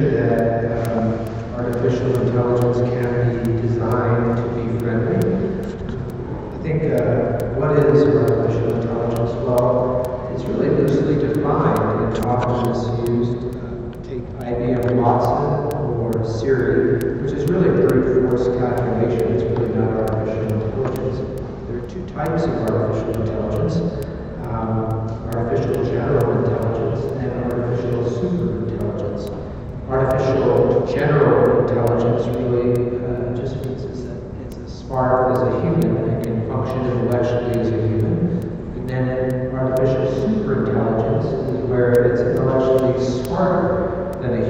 mentioned that artificial intelligence can be designed to be friendly. I think what is artificial intelligence? Well, it's really loosely defined and often misused. Take IBM Watson or Siri, which is really brute force calculation. It's really not artificial intelligence. There are two types of artificial intelligence. Artificial general intelligence and artificial super intelligence. Artificial general intelligence really just means that it's as smart as a human and can function intellectually as a human. And then artificial super intelligence is where it's intellectually smarter than a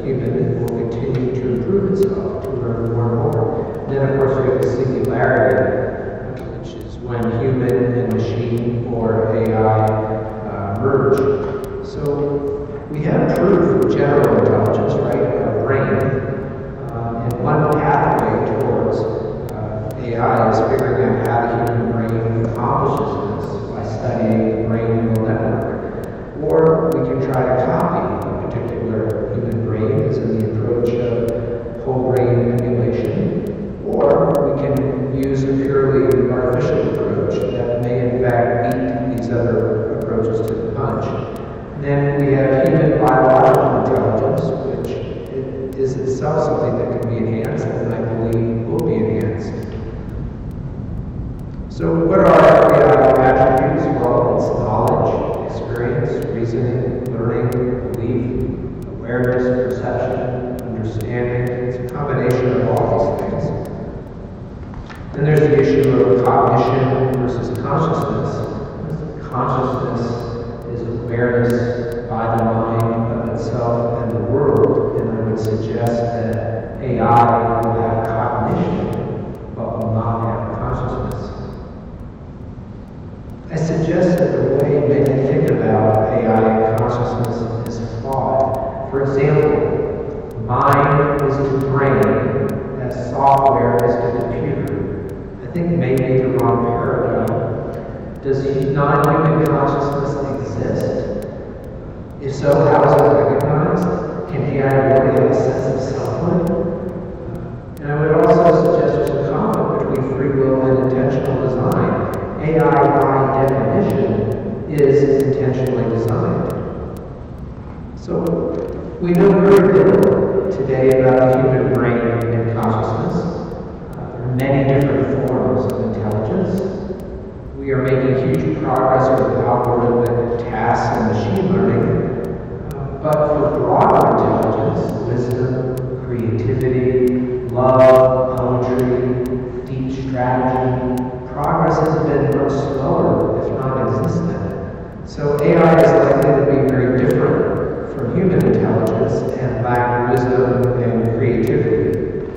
human and will continue to improve itself to learn more and more. And then of course we have the singularity, which is when human and machine or AI merge. So we have proof of general intelligence, right? Our brain. And one pathway towards AI is figuring out how the human brain accomplishes this by studying the brain neural network. Or we can try to copy a particular human brain, as in the approach of whole brain emulation. Or we can use a purely artificial approach that may in fact beat these other approaches to the punch. Then we have human biological intelligence, which is itself something that can be enhanced and I believe will be enhanced. So what are AI attributes? Well, it's knowledge, experience, reasoning, learning, belief, awareness, perception, understanding. It's a combination of all these things. Then there's the issue of cognition versus consciousness. Consciousness is awareness by the mind of itself and the world, and I would suggest that AI will have cognition, but will not have consciousness. I suggest that the way many think about AI and consciousness is flawed. For example, mind is to brain as software is to computer. I think maybe the wrong paradigm. Does non-human consciousness exist? If so, how is it recognized? Can AI really have a sense of selfhood? And I would also suggest there's a conflict between free will and intentional design. AI, by definition, is intentionally designed. So we know very little today about the human brain and consciousness. There are many different forms of intelligence. We are making huge progress with algorithmic tasks and machine learning, but for broader intelligence, wisdom, creativity, love, poetry, deep strategy, progress has been much slower, if not existent. So AI is likely to be very different from human intelligence and lack wisdom and creativity.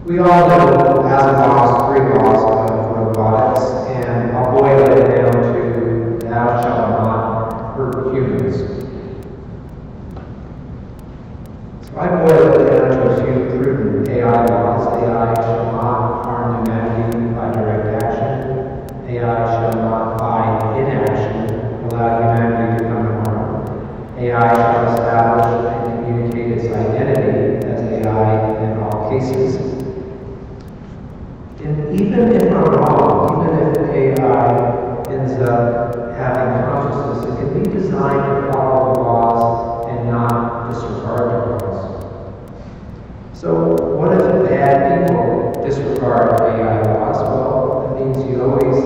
We all know Asimov's 3 laws of robotics, and I'll boil it down to thou shalt not hurt humans. So I boil it down to a few prudent AI laws. AI shall not harm humanity by direct action. AI shall not by inaction allow humanity to come to harm. AI shall establish and communicate its identity as AI in all cases. And even if I'm wrong, even if AI ends up having consciousness, it can be designed to follow the laws and not disregard the laws. So what if bad people disregard AI laws? Well, that means you always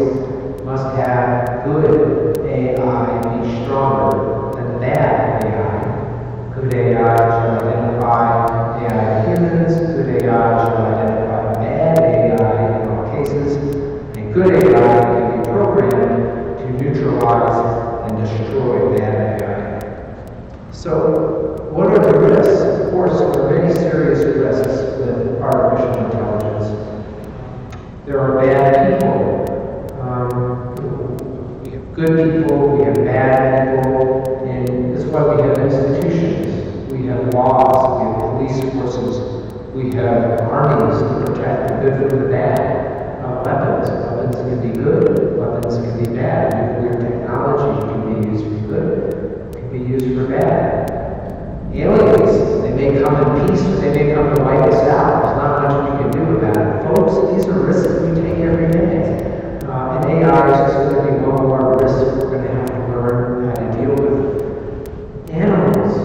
must have good AI be stronger than bad AI. Good AI should identify AI humans, good AI should identify bad AI in all cases, and good AI can be programmed to neutralize and destroy bad AI. So what are the risks? Of course, there are many serious risks with artificial intelligence. There are bad people. We have good people, we have bad people, and that's why we have institutions. We have laws, we have police forces, we have armies to protect the good from the bad. Weapons. Weapons can be good, weapons can be bad. Nuclear technology can be used for good, can be used for bad. Aliens, they may come in peace, or they may come to wipe us out. There's not much we can do about it. Folks, these are risks we take every day. And AI is just going to be one more risk we're going to have to learn how to deal with. Animals,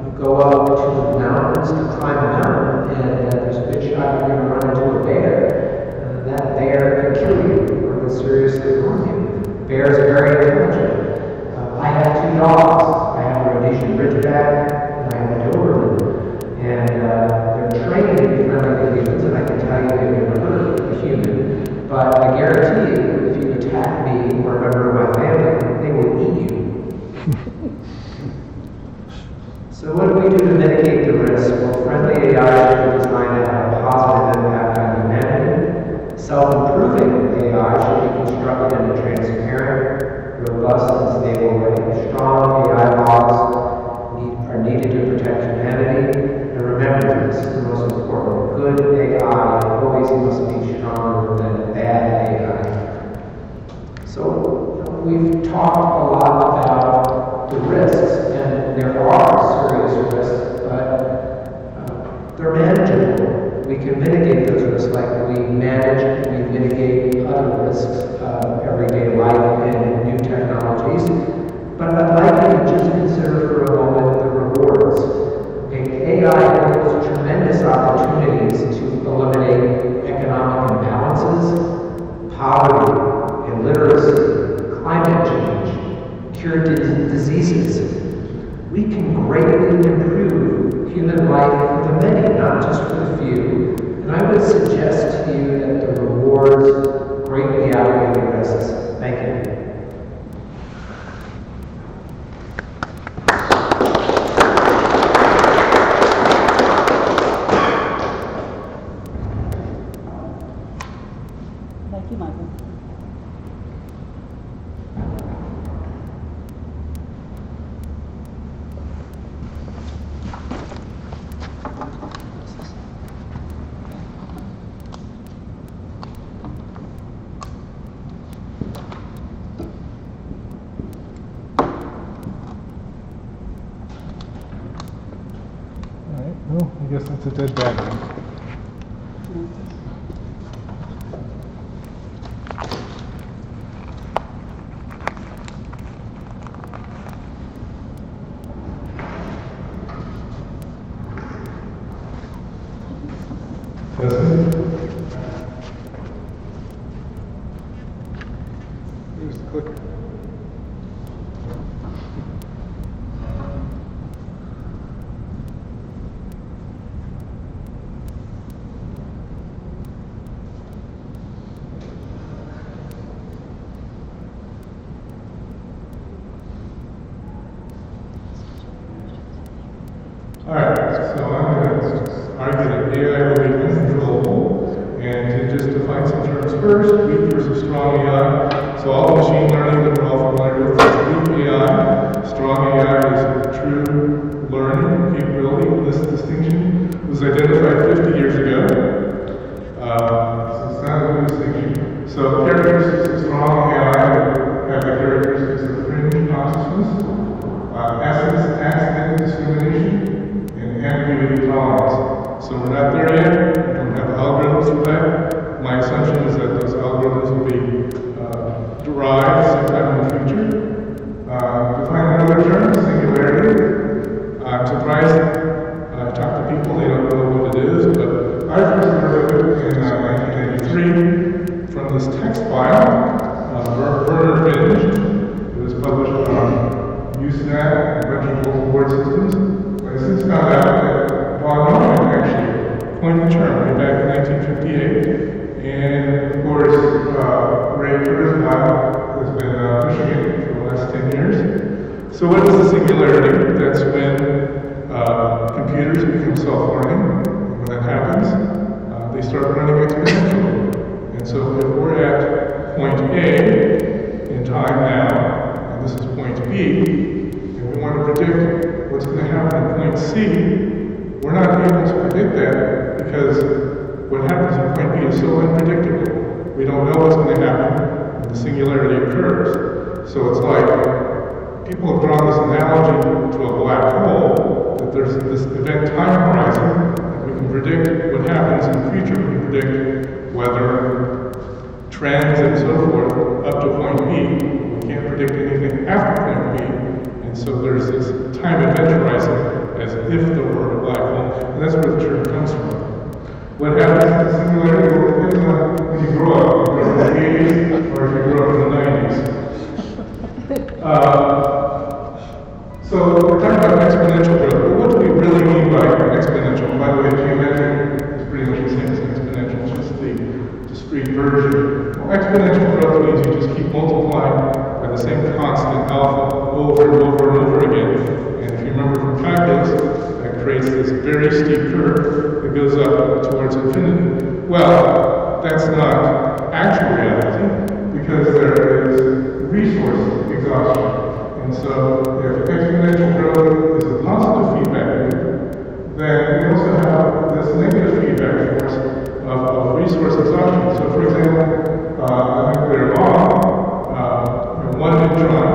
you go up to the mountains to climb a mountain, and there's a good shot you're going to run into a bear. That bear can kill you or can seriously harm you. Bears are very intelligent. I have 2 dogs. I have a Rhodesian Ridgeback and I have a Doberman. And they're trained to be friendly to humans, and I can tell you they've never hurt a human. But I guarantee you, if you attack me or a member of my family, they will eat you. So what do we do to mitigate the risk? Well, friendly AI should be designed to have a positive impact on humanity. Self-improving AI should be constructed in a transparent, robust, and stable way. Strong AI laws are needed to protect humanity. And remember, this is the most important. Good AI always must be stronger than bad AI. So we've talked a lot about the risks, and there are serious risks, but they're manageable. We can mitigate those risks like we manage and we mitigate other risks of everyday life and new technologies. But I'd like you to just consider for a moment the rewards. Okay, AI holds tremendous opportunities to eliminate economic imbalances, poverty, illiteracy, climate change, cure diseases. We can greatly improve human life for the many, not just for the few. And I would suggest to you that the rewards greatly outweigh the risks. Thank you. Thank you, Michael. Well, I guess that's a dead battery. Here's the clicker. Alright, so I'm going to argue that AI will be uncontrollable, and to just define some terms first, weak versus strong AI. So all machine learning that we're all familiar with is weak AI. Strong AI is true learning capability. This distinction was identified 50 years ago. So it's not a new distinction. So characteristics of strong AI have the characteristics of fringe consciousness, accident discrimination, ambiguity tolerance. So we're not there yet. We don't have algorithms for that. My assumption is that those algorithms will be derived sometime in the future. Define another term, singularity. I'm surprised. I talk to people, they don't know what it is, but I first heard of it in 1983 from this text file, Werner Finch. It was published on USNAT, Electrical Board Systems. I since found out that von Neumann actually coined the term way back in 1958, and of course, Ray Kurzweil has been pushing it for the last 10 years. So what is the singularity? That's when computers become self-learning. When that happens, they start running exponentially. And so if we're at point A in time now, and this is point B, and we want to predict what's going to happen at point C, we're not able to predict that because what happens at point B is so unpredictable. We don't know what's going to happen when the singularity occurs. So it's like, people have drawn this analogy to a black hole, that that there's this event time horizon, that we can predict what happens in the future, we can predict weather, trends, and so forth, up to point B. We can't predict anything after point B, and so there's this time event horizon as if there were a black hole, and that's where the term comes from. What happens in the singularity will depend on when you grow up. If you grow up in the 80s or if you grow up in the 90s. So we're talking about exponential growth, but what do we really mean by exponential? By the way, geometric is pretty much the same as exponential, it's just the discrete version. Well, exponential growth means you just keep multiplying by the same constant alpha over and over and over again. And if you remember from calculus, that creates this very steep curve that goes up towards infinity. Well, that's not actual reality, because there is resource exhaustion. And so if exponential growth is a positive feedback loop, then we also have this negative feedback force of resource exhaustion. So for example, a nuclear bomb, one neutron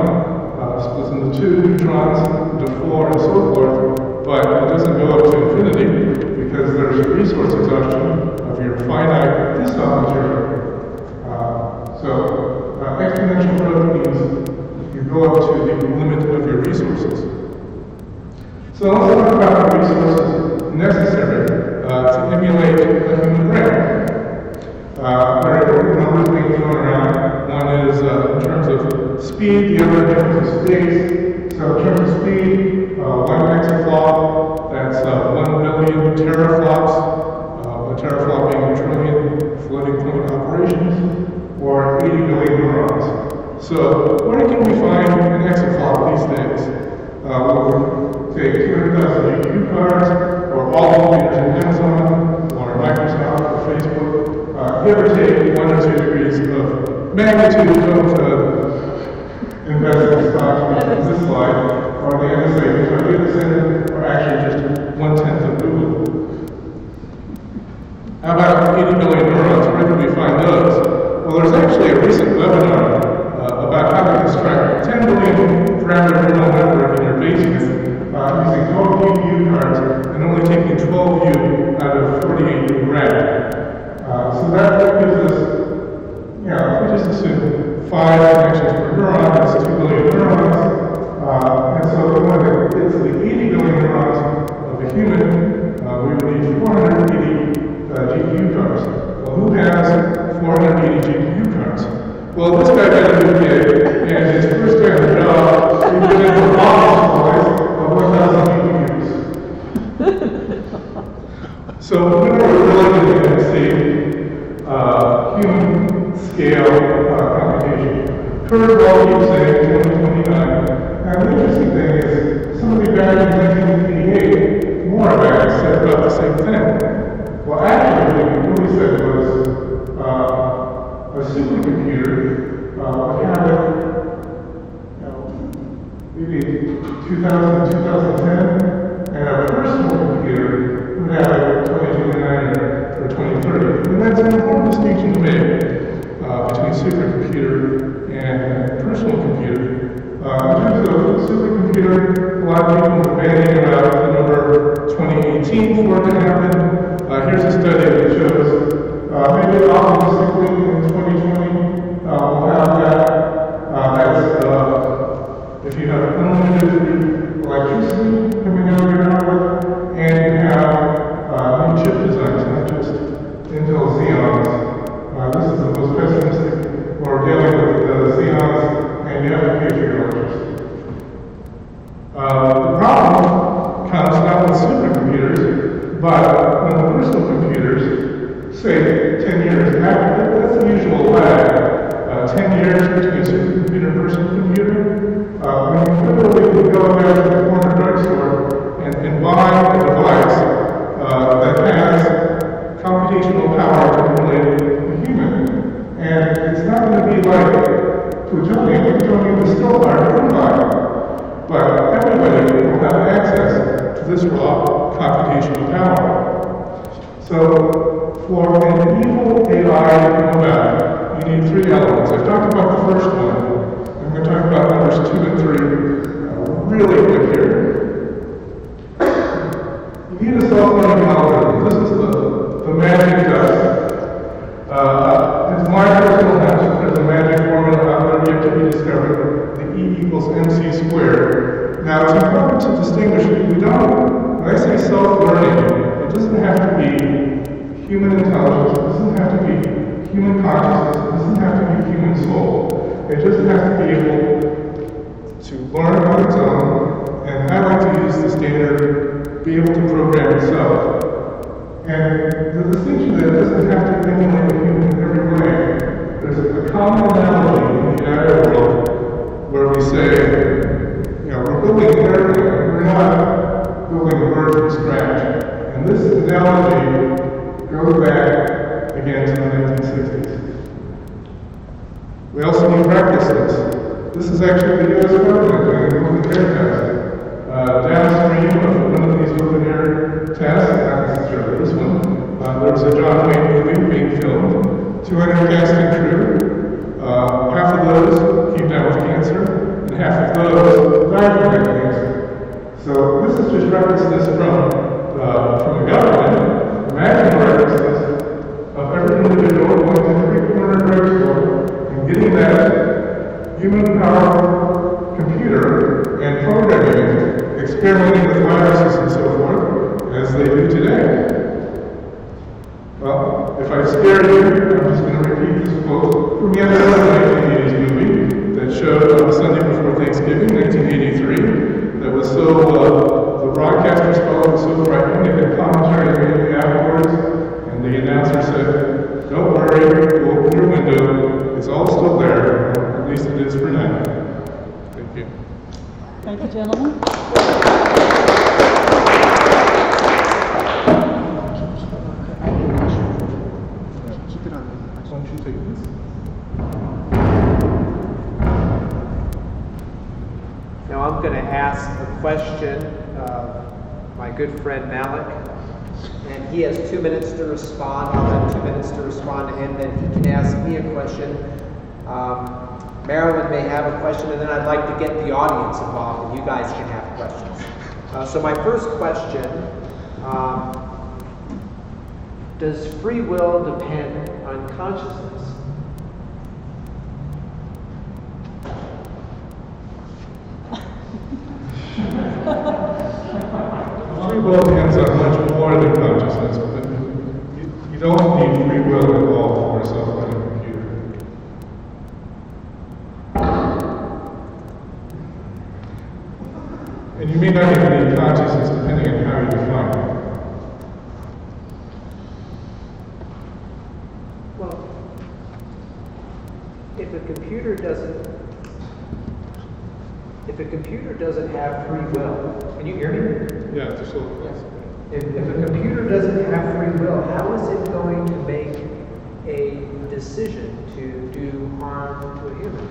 splits into two neutrons, into four, and so forth, but it doesn't go up to infinity because there's resource exhaustion of your finite fissile material. Exponential growth means you go up to the limit of your resources. So let's talk about the resources necessary to emulate a human brain. There are numbers being thrown around. One is in terms of speed, the other in terms of space. So in terms of speed, 1 exaflop, that's 1 billion teraflops, a teraflop being a trillion floating point operations, or 80 billion neurons. So where can we find an exaflop these days? We'll take 200,000 GPU cards, or all the computers in Amazon, or Microsoft, or Facebook. Give or take 1 or 2 degrees of magnitude. Don't invest in stocks in this slide, or the NSA, which are data center, or actually just 1/10 of Google. How about 80 billion neurons? Where can we find those? Well, there's actually a recent webinar about how to construct 10 billion parameter neural network in your basement using 12 GPU cards and only taking 12U out of 48U RAM. So that gives us, if we just assume 5 connections per neuron, that's 2 billion neurons. And so if we want to get to the 80 billion neurons of a human, we would need 480 GPU cards. Well, who has 480 GPU cards? Well, this guy got a new kid, and his first day on the job, he went into a office of 1,000 GPUs. So we were really going to see human scale computation. Curve all keeps saying 2029. And the interesting thing is, somebody back in 1988, Moravec said about the same thing. Well, actually, what he said was, a supercomputer would have it, maybe 2000, 2010, and a personal computer would have it 2029 or 2030. And that's an important distinction to make between supercomputer and personal computer. In terms of supercomputer, a lot of people are banning about the number 2018 for it to happen. Here's a study that shows maybe optimistically in 2020 we'll have that. If you have unlimited electricity coming out of your network, and you have new chip designs, not just Intel Xeons. This is the most pessimistic. We're dealing with the Xeons, and you have to pay for your electricity. The problem comes not with supercomputers, but when the personal computers, say 10 years after, that's the usual lag. 10 years between supercomputer and personal computer. When you literally can go there to the corner drugstore and buy a device that has computational power to emulate a human. And it's not going to be like plutonium. Plutonium is still hard to come by. But everybody will have access to this raw computational power. So for an evil AI to come back, you need 3 elements. I've talked about the first one. I'm going to talk about numbers 2 and 3 really quick here. You need a self-learning algorithm. This is the magic dust. It's my personal hunch. There's a magic formula out there yet to be discovered. The E equals MC squared. Now, it's important to distinguish. When I say self-learning, it doesn't have to be human intelligence. It doesn't have to be human consciousness. It doesn't have to be human soul. It just has to be able to learn on its own. And I like to use the standard, be able to program itself. And the distinction that it doesn't have to be anything like a human in every way. There's a common analogy in the AI world where we say, we're building an airplane, we're not building a bird from scratch. And this analogy goes back again to the 1960s. We also need recklessness. This is actually the US government doing an open air test. Downstream of one of these open air tests, not necessarily this one, there was a John Wayne movie being filmed, 200 casting crew, half of those came down with cancer, and half of those died from that cancer. So this is just recklessness from the government. Imagine the recklessness of every individual going to every corner drugstore and getting that human-powered computer and programming it, experimenting with viruses and so forth, as they do today. Well, if I scare you, I'm just going to repeat this quote from yet another 1980s movie that showed on the Sunday before Thanksgiving, 1983, that was so, the broadcasters felt it was so frightening, they had commentary immediately afterwards, and the announcer said, "Don't worry, go open your window, it's all still there, or at least it is for now." Thank you. Thank you, gentlemen. Why don't you take this? Now I'm going to ask a question of my good friend Malak, and he has 2 minutes to respond. I'll have 2 minutes to respond to him, then he can ask me a question. Marilyn may have a question, and then I'd like to get the audience involved, and you guys can have questions. So my first question, does free will depend on consciousness? Free will depends on much more than consciousness, but you don't need free will at all for a self-learning computer. And you may not even need consciousness depending on how you define it. Well, if a computer doesn't have free will, can you hear me? Yeah, just a little. Yes. If a computer doesn't have free will, how is it going to make a decision to do harm to a human?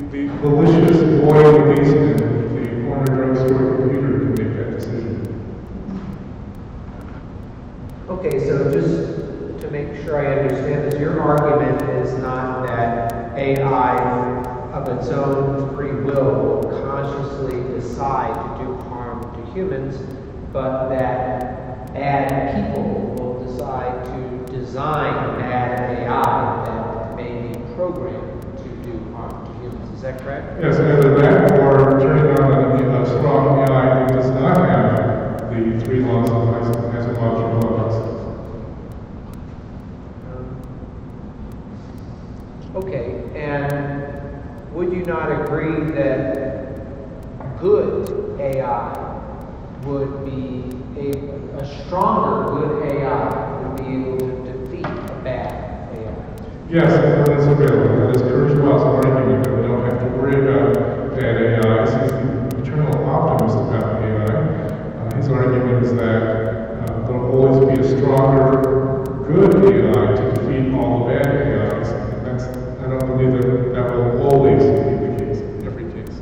The malicious boy in the basement with the corner drugstore computer can make that decision. Okay, so just to make sure I understand this, your argument is not that AI of its own free will consciously decide to do harm to humans, but that bad people will decide to design bad AI that may be programmed to do harm to humans. Is that correct? Yes, either that or turning on a strong AI that does not have the three laws of Asimov's robotics. Okay, and would you not agree that good AI would be a stronger good AI would be able to defeat a bad AI? Yes, that is available. That is Kurzweil's argument that we don't have to worry about bad AI. He's the eternal optimist about AI. His argument is that there will always be a stronger good AI to defeat all the bad AIs. I don't believe that will always be the case in every case.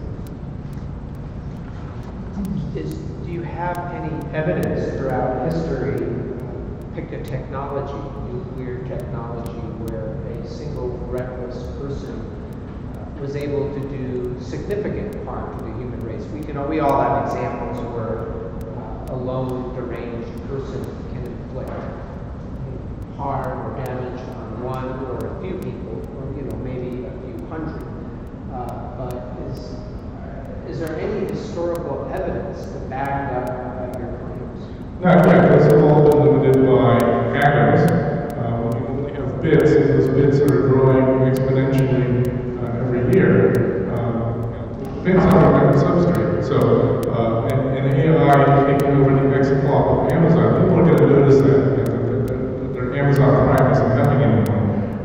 Do you have any evidence throughout history, pick a technology, nuclear technology, where a single reckless person was able to do significant we all have examples where a lone deranged person can inflict harm or damage on one or a few people, or maybe a few hundred. But is there any historical evidence to back up your claims? Not yet. Those have all been limited by atoms. We only have bits, and those bits are growing exponentially every year. Bits are like a substrate. So, an AI taking over the exaflop of Amazon, people are going to notice that. Their Amazon Prime isn't coming anymore.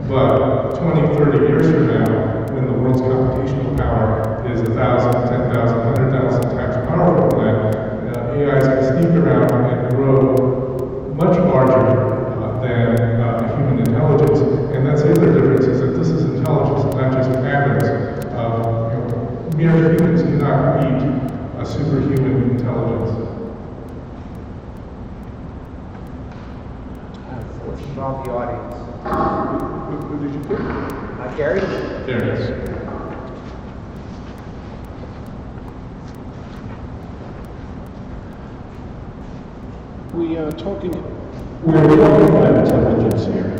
But 20, 30 years from now, when the world's computational power is 1,000, 10,000, 100,000 times powerful than that, AIs can sneak around and grow much larger than human intelligence. And that's the other difference, is that this is intelligence, not just atoms. Mere humans do not need a superhuman intelligence. Let's involve the audience. Who did you pick? Gary? There it is. We're talking about intelligence here,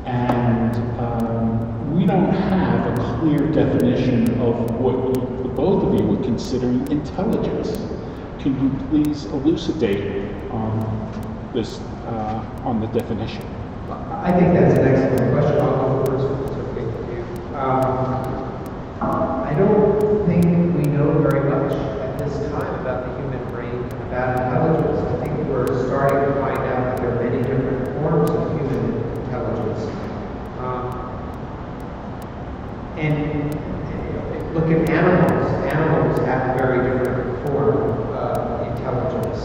and we don't have a clear definition of what both of you would consider intelligence. Can you please elucidate on this, on the definition? I think that's an excellent question. I'll go first if it's okay with you. I don't think we know very much at this time about the human brain, about intelligence. I think we're starting to find out that there are many different forms of human intelligence. And look at animals. Animals have a very different form of intelligence.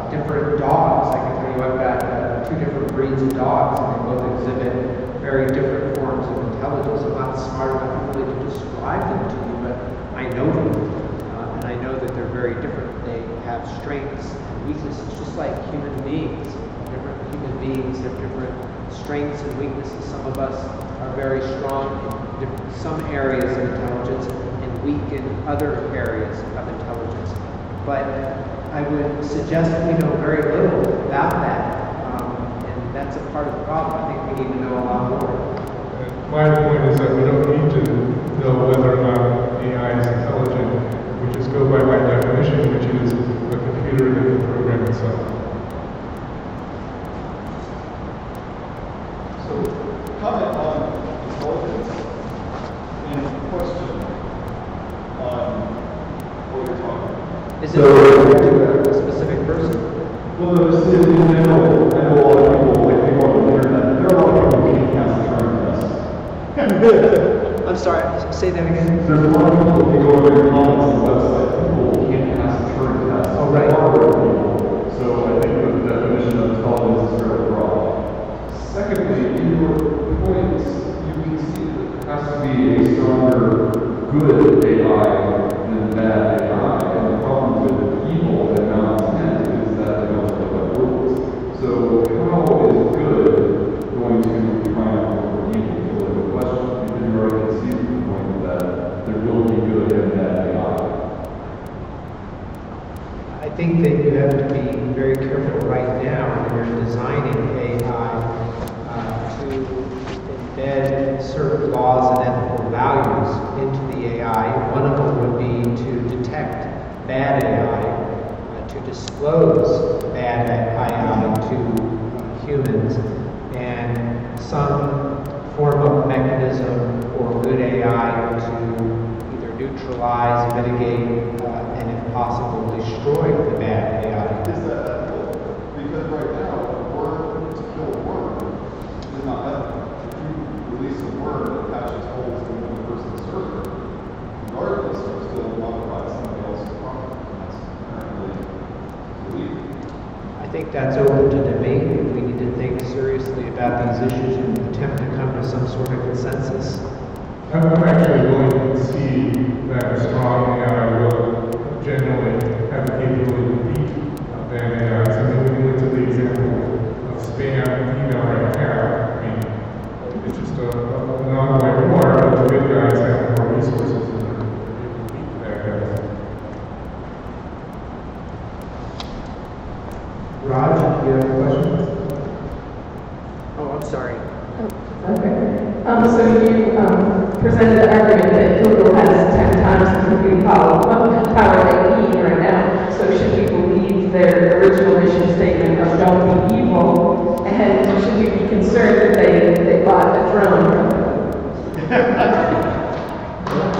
Different dogs. I can tell you I've got two different breeds of dogs, and they both exhibit very different forms of intelligence. I'm not smart enough really to describe them to you, but I know them. And I know that they're very different. They have strengths and weaknesses, just like human beings. Different human beings have different strengths and weaknesses. Some of us are very strong in some areas of intelligence and weak in other areas of intelligence. But I would suggest that we know very little about that, and that's a part of the problem. I think we need to know a lot more. My point is that we don't need to know whether or not AI is intelligent. We just go by my definition, which is a computer that can program itself. So, comment on intelligence and question on what you're talking about. Is it to a specific person? Well, there's in general, I know a lot of people, like people on the internet, there are a lot of people who can't cast a Turing test. I'm sorry, say that again. There's a lot of people who go over your comments on the website, people who can't pass a Turing test. Oh, right. So I think the definition of intelligence is very broad. Secondly, in your points, you can see that there has to be a stronger good AI than bad AI. And the problem with evil and non-intent is that they don't look at rules. So how is good going to triumph over evil? So the question, you already conceded the point that there will be good and bad AI. I think that you have to be very careful right now when you're designing AI to embed certain laws and ethical values into the AI. One of them would be to detect bad AI, to disclose bad AI to humans, and some form of mechanism for good AI to either neutralize, mitigate, and if possible, destroy the bad AI. Is that ethical? Because right now, a word to kill a word is not ethical. If you release a word that attaches holes to another person's server, regardless, you're still modifying somebody else's property. That's apparently illegal. I think that's open to debate. We need to think seriously about these issues and attempt to come to some sort of consensus. I'm actually willing to concede that a strong AI will generally have the capability to beat bad AIs. I mean, we can look to the example of spam email right now. I mean, it's just an ongoing war, but the good guys have more resources than the bad guys. presented the argument that Google has 10 times the computing power they need right now. So should we believe their original mission statement of don't be evil, and should we be concerned that they bought a drone company?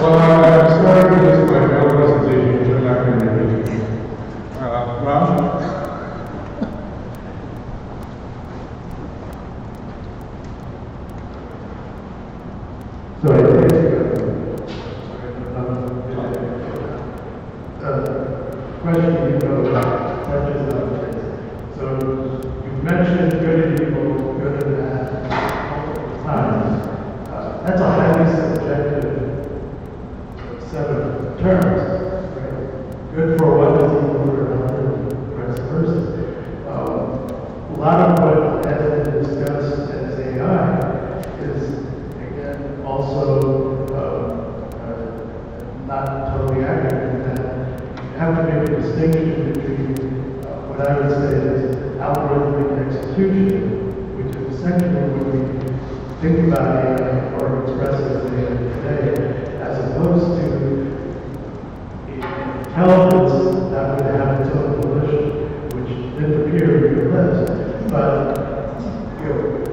Well, I'm sorry to lose my whole presentation, which I'm not going to repeat. Rob? So I think question you know touches on this. So you mentioned good and evil, good and bad multiple times. That's a highly subjective set of terms, right? Good for what is evil for another, vice versa. A lot of what has been discussed as AI is, again, also not totally accurate in that you have to make a distinction between what I would say is algorithmic execution, which is essentially when we think about AI or express it as AI today, as opposed to intelligence that would have its own volition, which didn't appear in your list. But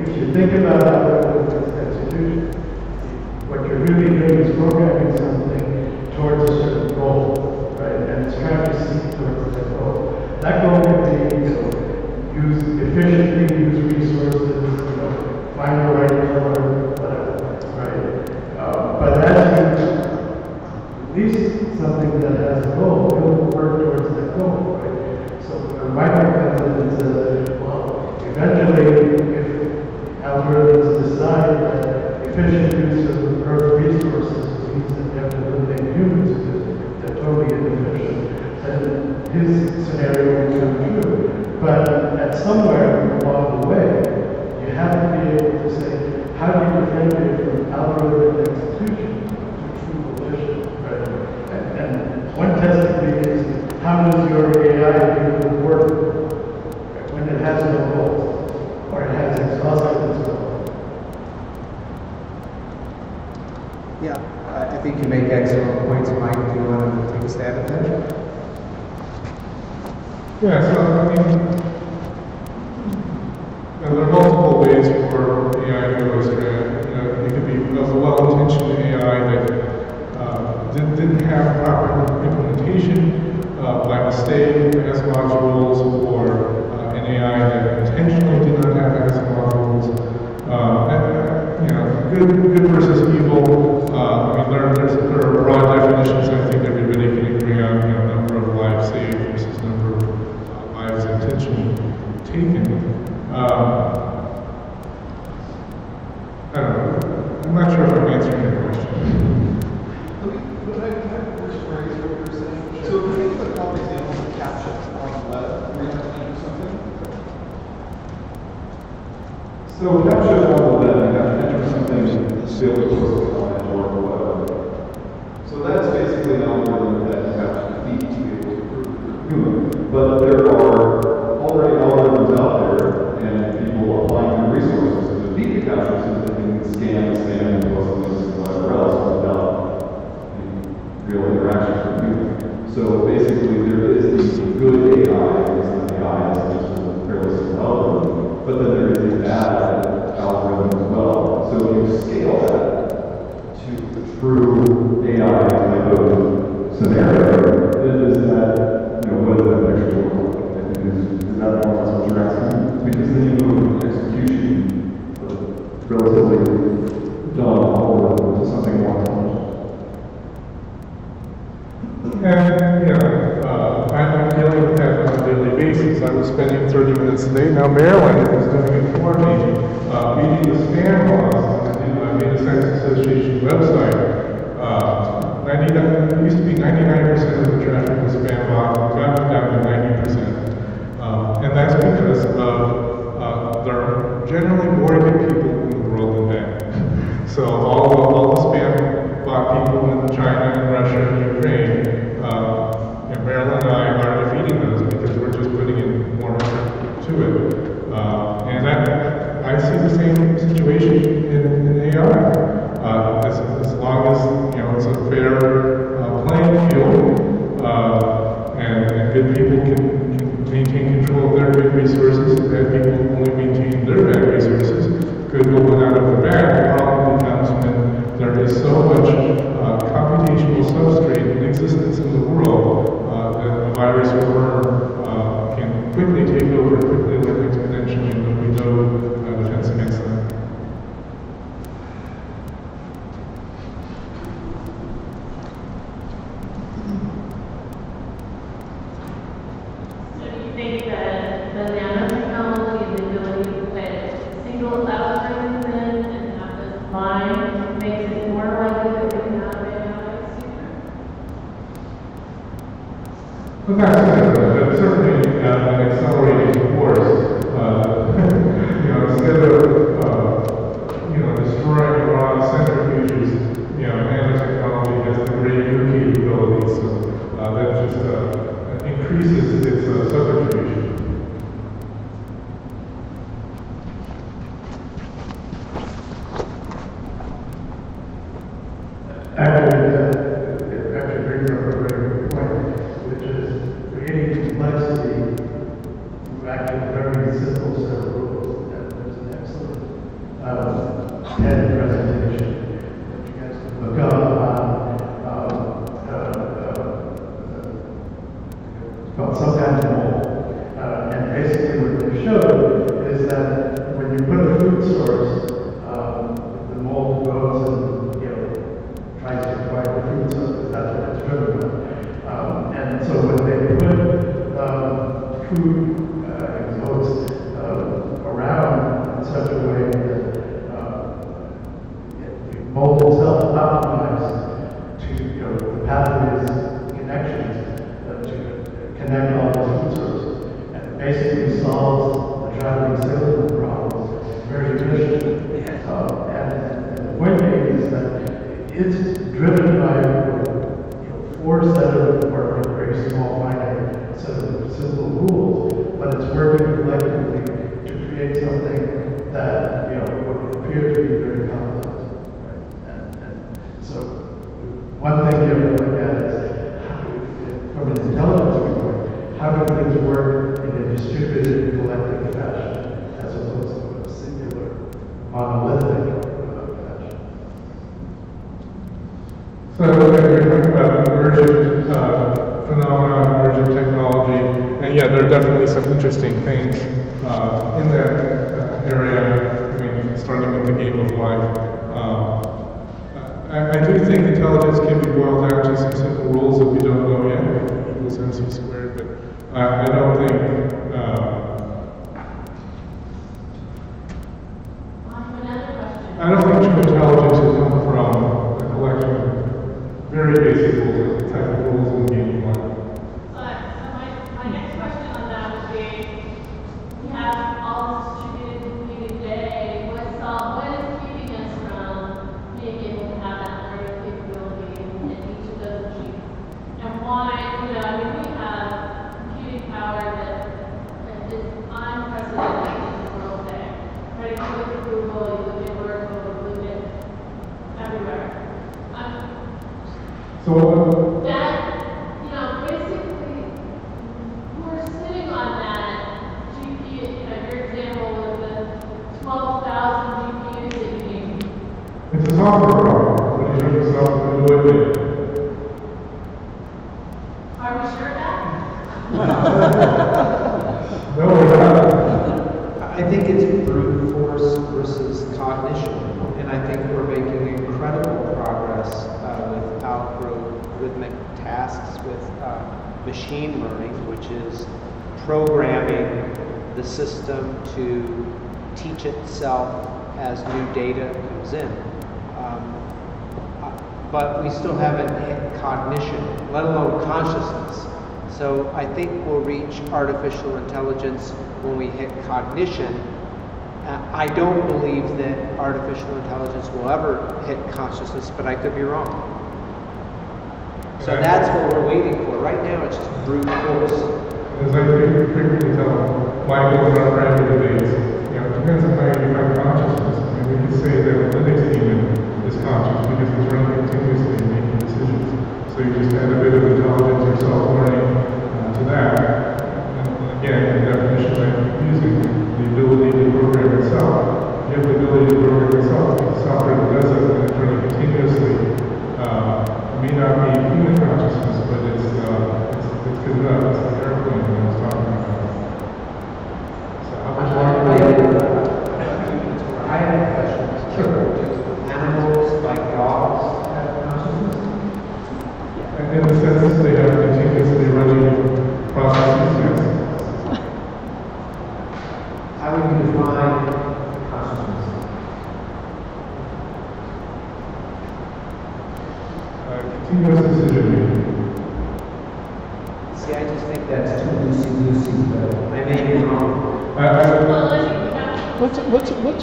if you think about algorithmic execution, what you're really doing is programming something towards a certain goal, right? And it's trying to seek towards that goal. That goal can be, use efficiently, use resources, find the right color, whatever, right? But as you release something that has a goal, it'll work towards that goal, right? So when Michael comes in and says, well, eventually, if algorithms decide that efficient use of Earth resources means that they have to eliminate humans because they're totally inefficient, then his scenario will come true. But at somewhere along the way, you have to be able to say, how do you differentiate from algorithmic execution to true volition, right? And one test technique is, how does your AI do work when it has no goals, or it has exhausted its goals? Yeah, I think you make excellent points, Mike. Do you want to take a stab at that? Yeah, so I mean, there are multiple ways for AI to illustrate. It could be a well-intentioned AI that didn't have proper implementation by mistake, has modules, or an AI that intentionally did not have as modules. Good versus evil. I mean, there are broad definitions. I think everybody can agree on. Number of lives saved versus number of lives intentionally taken. I don't know. I'm not sure if I'm answering your question. But I rephrase what you're saying. So if you think about all the examples of captions on the web, where you have to enter something. So captions on the web, you have to enter something Salesforce comment or whatever. So that's basically an algorithm that you have to defeat to be able to prove you're human. But there are already algorithms out there and people applying their resources to defeat the captures so that they can scan, and whatever else without any real interaction with humans. So basically there is the good AI, it's an AI, it's just a fairly simple algorithm, but then there is the bad algorithm as well. So if you scale that to the true AI type of scenario, then is that, what is that picture look like? I think is that more or less what you're asking? Because then you move from execution of relatively dumb algorithm to something more intelligent. And, I'm dealing with that on a daily basis. I was spending 30 minutes a day. Now Maryland is doing it for me. Reading the spam laws on the Data Science Association website. It used to be 99% of the traffic was spam bot, got down to 90%. And that's because there are generally more good people in the world than bad. So all the spam bot people in China and Russia and Ukraine, Maryland and I are defeating those because we're just putting in more effort to it. And I see the same situation in AI. As long Well, that's but certainly an accelerating force. Instead of destroying raw centrifuges, nanotechnology has the great new capabilities, so that just increases its subterfuge. It actually brings up a very good point, which is creating complexity through actually very simple set of rules. And there's an excellent TED presentation that you guys can look up it's called Some Kind of Mold. And basically what they showed is that when you put a food source, the mold goes and tries to acquire the food source, that's what it's driven by. And so when they put food exhaust around in such a way that the mold itself optimized to the pathways, connections to connect all those food sources, and it basically solves the traveling salesman problems very efficiently. And the point being is that it's driven by four set of, or very small, finite set of simple rules, but it's working collectively to create something that would appear to be very complex. And so, one thing you have to look at is, from an intelligence viewpoint, how do things work in a distributed, collective fashion, as opposed to a singular, monolithic fashion. So you're talking about emergent phenomena, emergent technology, and yeah, there are definitely some interesting things in that area. I mean, starting with the game of life. I do think intelligence can be boiled down to some simple rules that we don't know yet, equals MC squared, but I don't think. I don't think true intelligence has come from a collection of very basic rules, the type of rules in the game of life. So my next question on that would be, we have all this distributed computing today. What is keeping us from being able to have that learning capability in each of those machines? And why, we have computing power that is unprecedented in the world today. Right? If you look at Google, you look at Oracle, you look at everywhere. So that, basically, we're sitting on that GPU, your example with the 12,000 GPUs that you need. it's a software problem. When you turn the software into it, Are we sure of that? no, we're not. I think it's brute force versus cognition, and I think we're making incredible progress with algorithmic tasks with machine learning, which is programming the system to teach itself as new data comes in. But we still haven't hit cognition, let alone consciousness. So I think we'll reach artificial intelligence when we hit cognition. I don't believe that artificial intelligence will ever hit consciousness, but I could be wrong. So that's what we're waiting for. Right now, it's just brute force. As I frequently tell Michael in our private debates, it depends on how you define consciousness. I mean, we can say that a Linux demon is conscious because it's running continuously and making decisions. So you just add a bit of intelligence or self-learning to that. And again, the definition I keep using, the ability to program itself. You have the ability to program itself. The software that does it and it's running continuously. It may not be human consciousness, but it's good enough. It's the airplane that I was talking about. So how much longer? I have a question. Sure. Do animals like dogs have consciousness? And in the sense that they have continuously running processes, yes. How would you define consciousness? Continuous decision making. See, I let's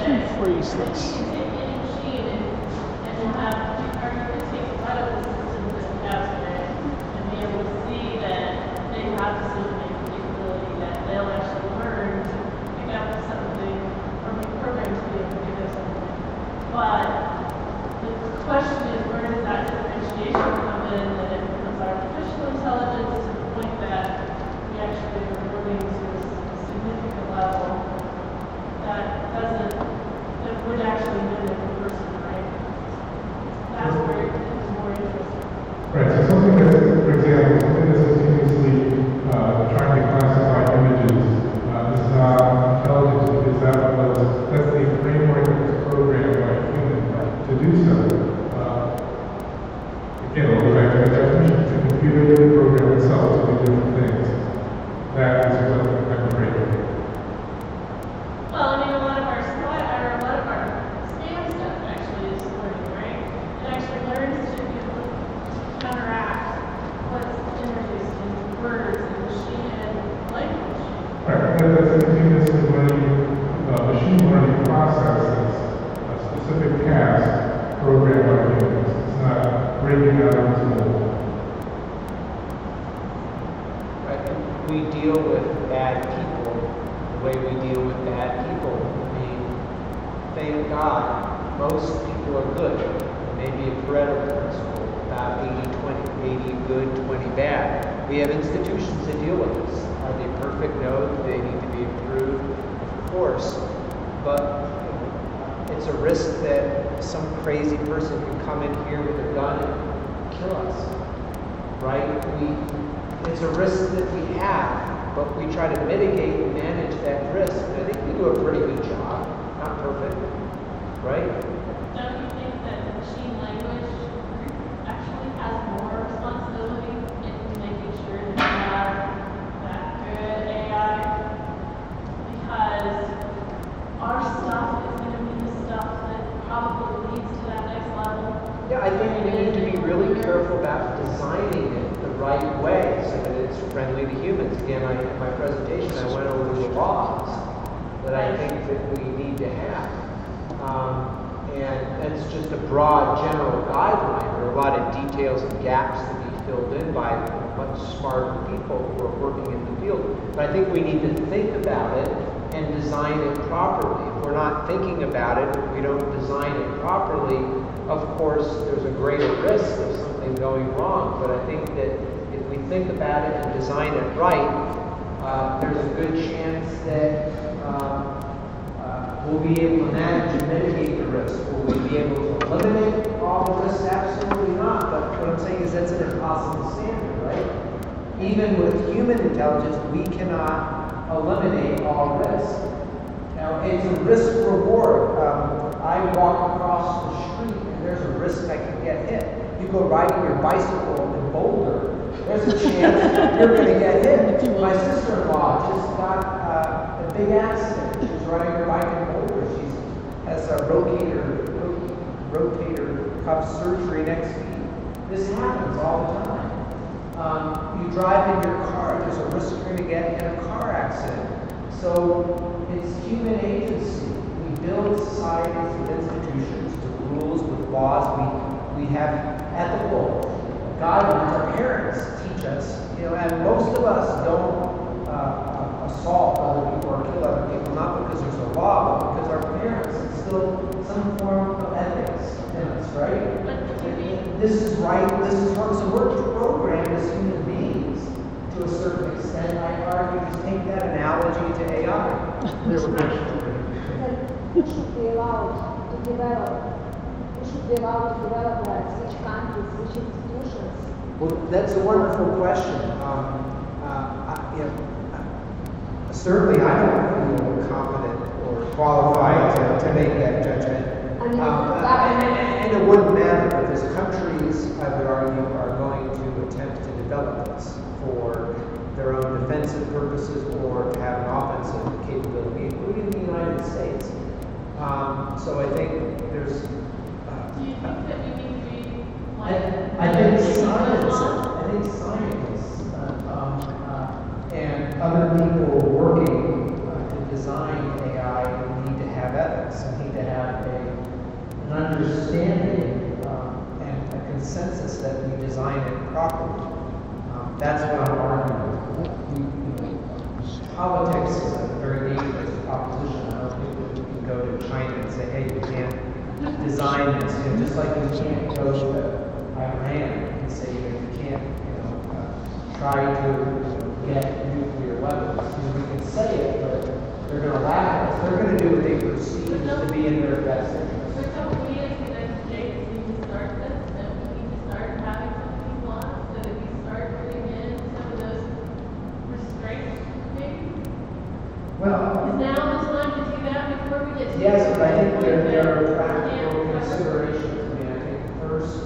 rephrase this. You take any machine and you have, or you can take one of the systems that we have today and be able to see that they have the sort of capability that they'll actually learn to pick up something or be programmed to be able to pick up something. But the question is, where does that differentiation come in, that it becomes artificial intelligence to the point that we actually are moving to a significant level that doesn't, that would actually mimic a person, right? That's where it becomes more interesting. Right, so something that's, for example, something that's continuously trying to classify images is not intelligence because that's the framework that's programmed by a human to do so. Again, I'll go back to the definition. The computer can program itself to do different things. That is what I'm afraid of. Well, I mean, a lot of our STEM stuff actually is learning, right? It actually learns to counteract what's introduced in words and machine and language. Right, that's a continuously learning, machine learning process that's a specific task programmed by humans. It's not breaking out of its mold. Right, we deal with bad people the way we deal with bad people. I mean, thank God, most people are good. Maybe a Pareto principle, about 80-20, 80 good, 20 bad. We have institutions that deal with this. Are they perfect? No. Do they need to be improved? Of course. But it's a risk that some crazy person can come in here with a gun and kill us. Right? It's a risk that we have, but we try to mitigate and manage that risk. And I think we do a pretty good job. Not perfect. Right? Don't you think that machine language actually has more responsibility in making sure that we have that good AI? Because our stuff is going to be the stuff that probably leads to that next level. Yeah, I think we need to be really careful about designing it the right way so that it's friendly to humans. Again, in my presentation, I went over the laws that I think that we need to have. And it's just a broad general guideline. There are a lot of details and gaps to be filled in by much smarter people who are working in the field. But I think we need to think about it and design it properly. If we're not thinking about it, if we don't design it properly, of course, there's a greater risk of something going wrong. But I think that if we think about it and design it right, there's a good chance that we'll be able to manage and mitigate the risk. Will we be able to eliminate all the risks? Absolutely not. But what I'm saying is that's an impossible standard, right? Even with human intelligence, we cannot eliminate all risk. Now, it's a risk reward. I walk across the street and there's a risk I can get hit. You go riding your bicycle in Boulder, there's a chance you're going to get hit. My sister-in-law just got a big accident. She's riding her bike in Boulder. She has a rotator cuff surgery next week. This happens all the time. You drive in your car, there's a risk you're going to get in a car accident. So it's human agency. We build societies with institutions, with rules, with laws. We have ethical guidelines. Our parents teach us, and most of us don't assault other people or kill other people, not because there's a law, but because our parents instill some form of ethics in us, right? This is right, this is wrong. So we're programmed as human beings to a certain extent. I argue to take that analogy to AI. We should be allowed to develop. We should be allowed to develop like each countries, each institutions. Well, that's a wonderful question. Certainly, I don't feel confident or qualified to make that judgment. And it wouldn't matter because countries, I would argue, are going to attempt to develop this for their own defensive purposes or to have an offensive capability, including the United States. So I think there's. Do you think that we need to be like? I think scientists and other people working to design AI need to properly. That's what I'm arguing. Politics is a very dangerous proposition. I don't think that we can go to China and say, hey, you can't design this, just like you can't go to Iran and say, you can't, try to get nuclear weapons. We can say it, but they're going to laugh at us. They're going to do what they perceive to be in their best interest. For some we as the United States need to start this, and we need to start having some of these laws so that we start putting in some of those restraints, maybe? Well, is now the time to do that before we get to yes, but I think there are practical considerations. I mean, I think first,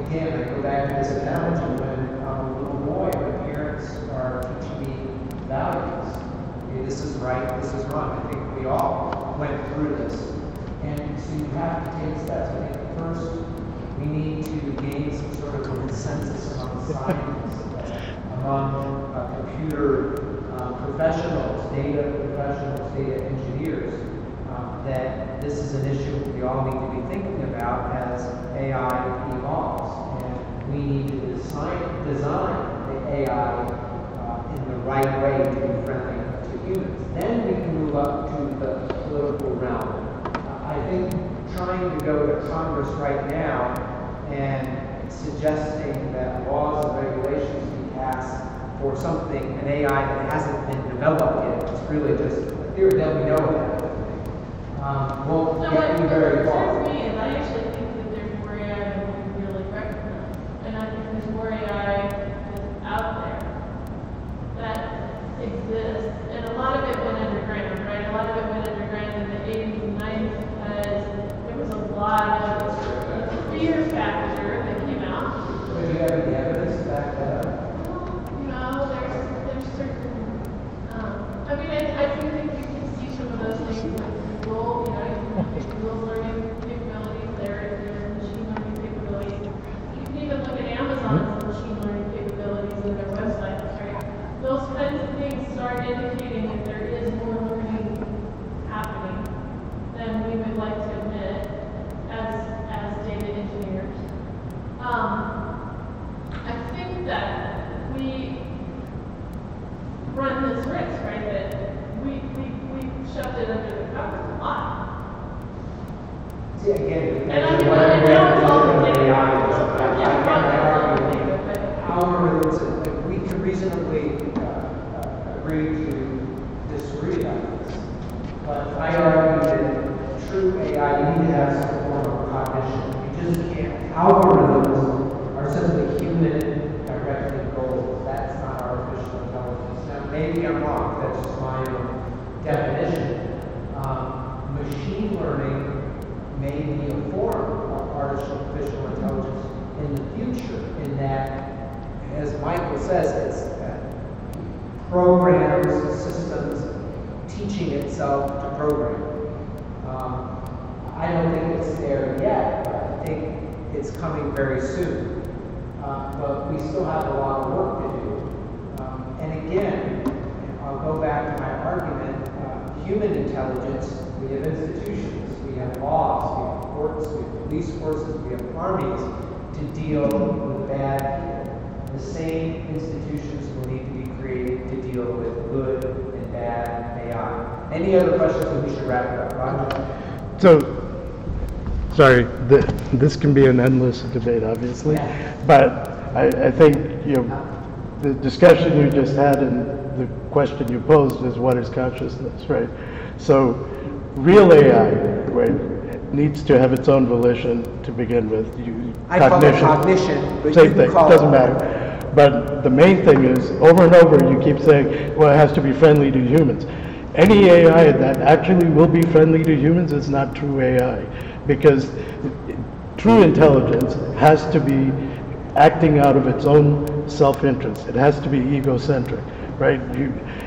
again, I go back to this analogy when I'm a little boy, my parents are teaching me values. Okay, this is right, this is wrong. I think we all went through this. And so you have to take steps. I think first, we need to gain some sort of consensus among scientists, among computer professionals, data professionals, data engineers, that this is an issue we all need to be thinking about as AI evolves. And we need to design the AI in the right way to be friendly to humans. Then we can move up to the political realm. I think trying to go to Congress right now and suggesting that laws and regulations be passed for something, an AI that hasn't been developed yet, it's really just a theory that we know about. Won't get you very far. Me, and I actually think that there's more AI than we really recognize. And I think there's more AI that's out there that exists. And a lot of it went underground, right? A lot of it went underground in the 80s and 90s because there was a lot of fear factor that came out. But do you have any evidence to back that up? There's certain, I mean, I do think you can see some of those things with Google, Google's learning capabilities, their machine learning capabilities. You can even look at Amazon's machine learning capabilities in their websites, right? Those kinds of things start indicating that there is more learning happening than we would like to admit as data engineers. I think that we run this risk, right? That we shoved it under the covers a lot. See, again, And I mean, and now it's all algorithms, we can reasonably agree to disagree about this. But I argue that true AI, you need to have some form of cognition. You just can't. Algorithms are simply human directed goals. That's not artificial intelligence. Now, maybe I'm wrong. That's just my own definition. Machine learning may be a form of artificial intelligence in the future, in that, as Michael says, it's programs, systems teaching itself to program. I don't think it's there yet, but I think it's coming very soon. But we still have a lot of work to do. And again, I'll go back to my argument, human intelligence, we have institutions, we have laws, we have courts, we have police forces, we have armies to deal with bad people. The same institutions will need to be created to deal with good and bad AI. Any other questions, and we should wrap it up, Roger? So, sorry, this can be an endless debate, obviously, but I think, the discussion you just had and the question you posed is what is consciousness, right? So, real AI, right, needs to have its own volition to begin with. I call it cognition, but same you can thing, call doesn't it matter. But the main thing is, over and over, you keep saying, well, it has to be friendly to humans. Any AI that actually will be friendly to humans is not true AI, because true intelligence has to be acting out of its own self-interest. It has to be egocentric, right?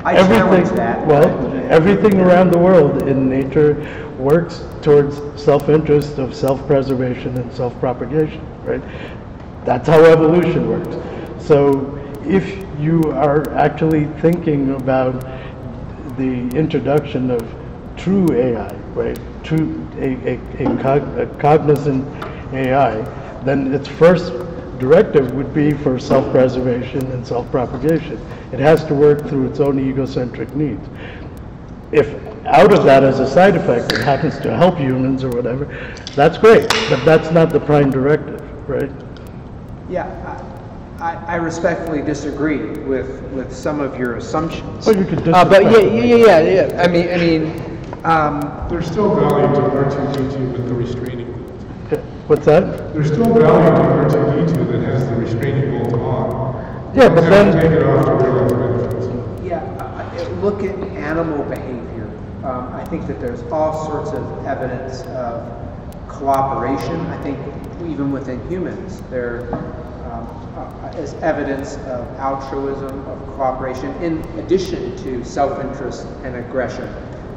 I challenge that. Well, everything around the world in nature works towards self-interest of self-preservation and self-propagation, right? That's how evolution works. So if you are actually thinking about the introduction of true AI, right? True a cognizant AI, then its first directive would be for self-preservation and self-propagation. It has to work through its own egocentric needs. If out of that as a side effect it happens to help humans or whatever, that's great, but that's not the prime directive, right? Yeah, I respectfully disagree with some of your assumptions. Well, you could but yeah. I mean, There's still value to R2D2 with the restraining bolt. What's that? There's still value to R2D2 that has the restraining bolt on. Yeah, but You then have to take it off to realize benefits. look at animal behavior. I think that there's all sorts of evidence of cooperation. I think even within humans, there is evidence of altruism, of cooperation, in addition to self-interest and aggression.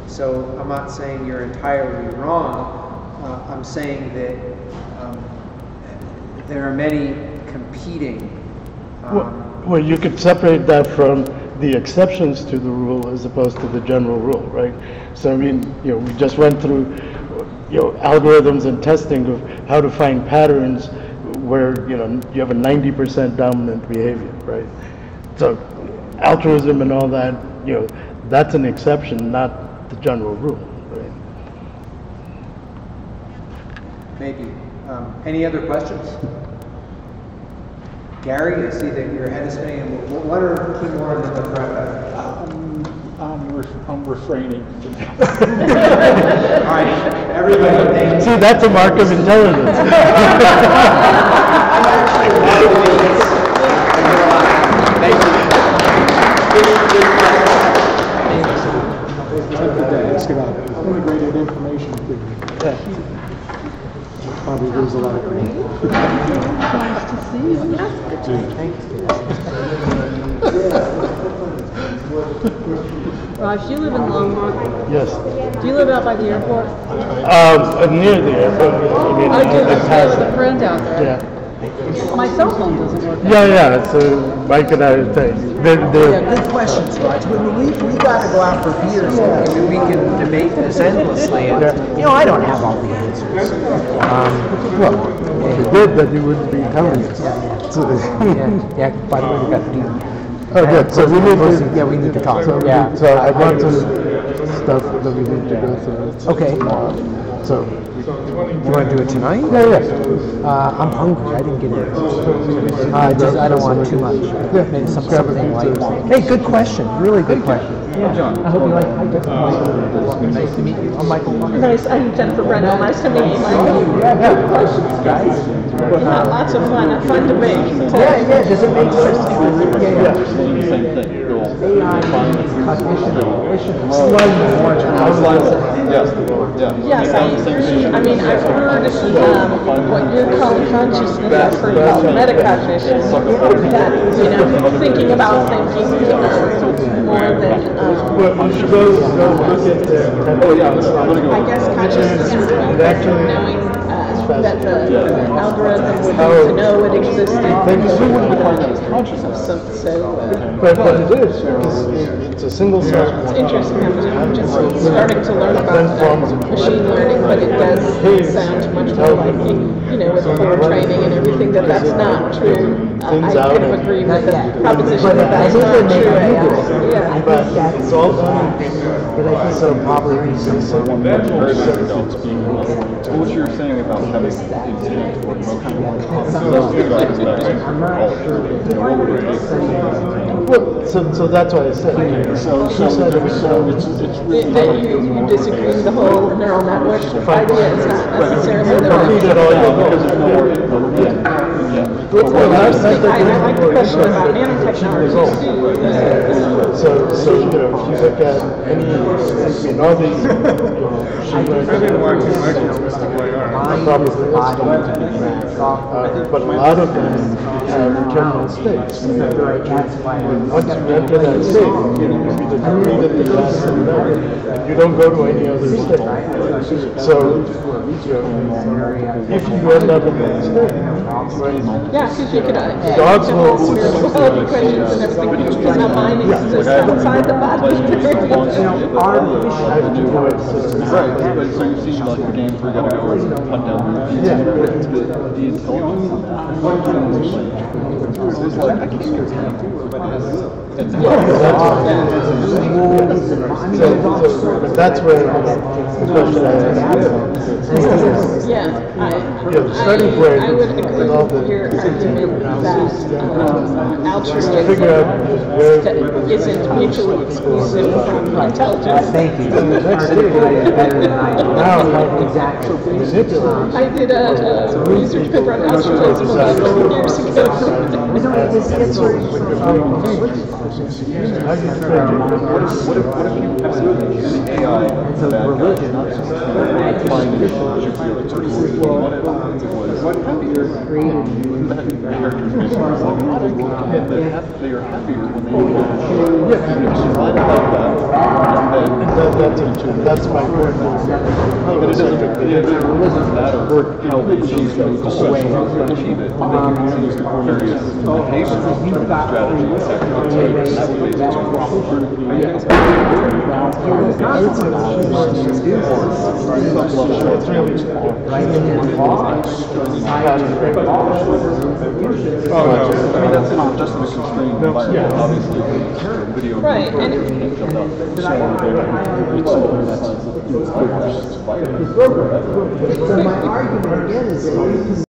So I'm not saying you're entirely wrong. I'm saying that there are many competing. well, you could separate that from the exceptions to the rule as opposed to the general rule, right? So I mean, we just went through, algorithms and testing of how to find patterns where, you have a 90% dominant behavior, right? So altruism and all that, that's an exception, not the general rule, right? Maybe. Any other questions? Gary, I see that your head is spinning. One or two more and then we'll wrap up. I'm refraining. All right, everybody, thank you. See, that's a mark of intelligence. Thank you. Integrated information theory. Probably lose a lot of credit. Nice to see you. Raj, do you live in Longmont? Yes. Do you live out by the airport? Near the airport. I do. I have a friend out there. Yeah. My cell phone doesn't work. Yeah. So Mike and I are saying, Good questions, Raj. We got to go out for beers. I mean, we can debate this endlessly. And, I don't have all the answers. Well, it's good that you wouldn't be telling us. By the way, we got the. Oh, good. So we need to. Yeah, we need to talk. So I brought some stuff that we need to go through. Okay. So. You want to do it tonight? Yeah. I'm hungry. I didn't get it. I don't want too much. Maybe something light. Hey, good question. Really good question. Yeah. I hope you like. Hi, nice to meet you. I'm Michael. Nice, I'm Jennifer Brendel. Nice to meet you, Michael. Good questions, guys. Yeah, lots of fun. A fun debate. Yeah. Does it make sense? Yeah. AI cognition, slightly more. Yes, I agree. I mean, I've heard what you're calling consciousness, I've heard called metacognition, that, thinking about thinking more than, well, you should go look at the. I guess consciousness is knowing that the algorithm would need to know it existed. But what it is, it's a single cell. It's interesting. I'm just starting to learn about machine learning, but it does sound much more like, with forward training and everything, that's not true. I kind of agree with the proposition that that's not true AI. Yeah. But it's all done. But I think so probably be some What you're saying about having intent or no kind of I'm not sure Well, so that's what I said. So it's really. That you disagree with the whole neural network idea is not necessarily the Well, I like the question about nanotechnology too. So if you look at all these, I've been watching Michael's Mr. but a lot of them have terminal states. And once you enter that state, you determine that the class is there, and you don't go to any other state. So, if you end up in that state, Yeah, Yeah, because you could, Dogs will- spirituality questions and everything, because our mind exists outside the body. Our mission has to do it. Right, but so you see like the games where you gotta go hunt down the intelligence on that. So it's like, I can't hear So that's where the question Yeah, starting point I would with agree all with your argument that altruism figure out where isn't mutually exclusive from intelligence. Thank you. You articulated it better than I did. Now, Exactly. I did a research paper on altruism about 4 years ago. It's what if you absolutely use AI a religion. applying it to what happier characters based on they are happier when they find out that's my point. but it doesn't matter how they achieve the goal achieve it when they can use the various behaviors strategies that would be that's not just in a constrained environment. Obviously, video Right, and So my argument again is